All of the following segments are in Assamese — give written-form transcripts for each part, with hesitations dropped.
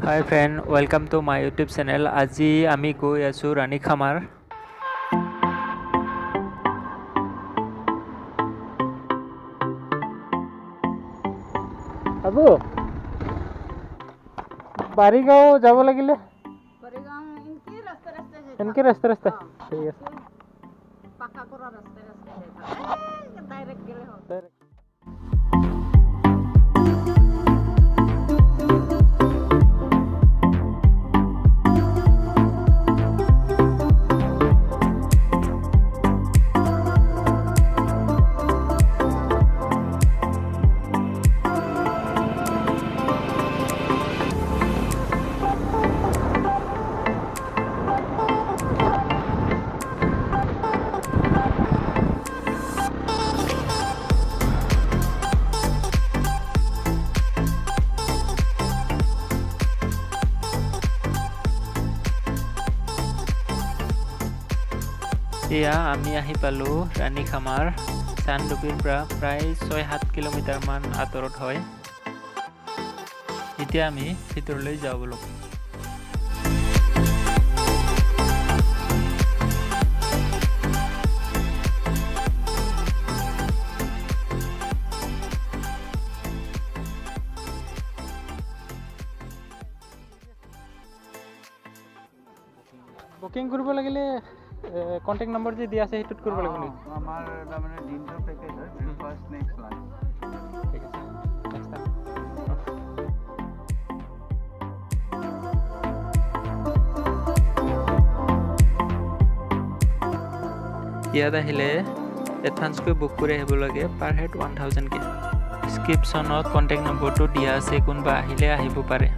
Hi friend, welcome to my YouTube channel. আজি আমি গৈ আছো ৰাণীখামাৰ। আবু বাৰিগাঁও যাব লাগিলে বাৰেগাঁও ইনকি এনেকে ৰাস্তা ঠিক আছে পাকা কৰা ৰাস্তা ডাইৰেক্ট গেলে হ'ল এয়া আমি আহি পালো ৰাণীখামাৰ চান্দুবিৰ পৰা প্ৰায় ৬-৭ কিলোমিটাৰ মান আঁতৰত হয় এতিয়া আমি ভিতৰলৈ যাওঁ বলক বুকিং কৰিব লাগিলে কন্টেক্ট নম্বৰ যে দিয়া আছে হেতুত কৰিব লাগিব নি আমাৰ মানে দিনটো পেকেজ হয় ব্ৰেকফাষ্ট নেক্সট লাঞ্চ ঠিক আছে নেক্সট টাইম ইয়াত আহিলে এডভান্সকৈ বুক কৰি আহিব লাগে পাৰ হেড 1000 কে ডেছক্ৰিপশ্যনত কন্টেক্ট নম্বৰটো দিয়া আছে কোনোবা আহিলে আহিব পাৰে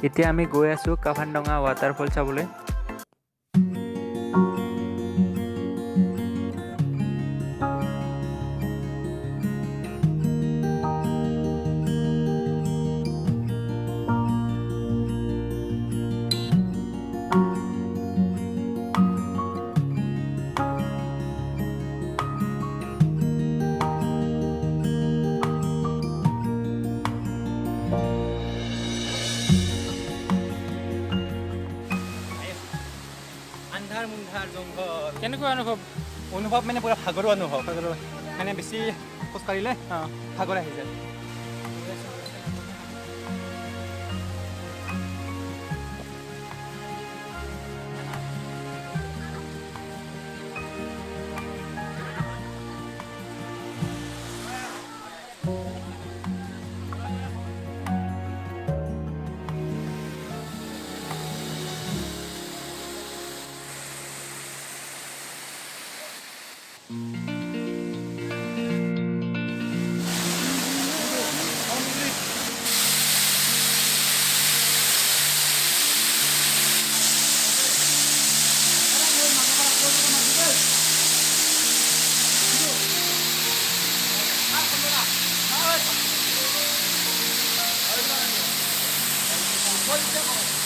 এতিয়া আমি গৈ আছো কাফানডঙা ৱাটাৰফল চাবলৈ কেনেকুৱা অনুভৱ মানে পুৰা ভাগৰুৱা অনুভৱ মানে বেছি খোজ কাঢ়িলে ভাগৰ আহি যায় Hold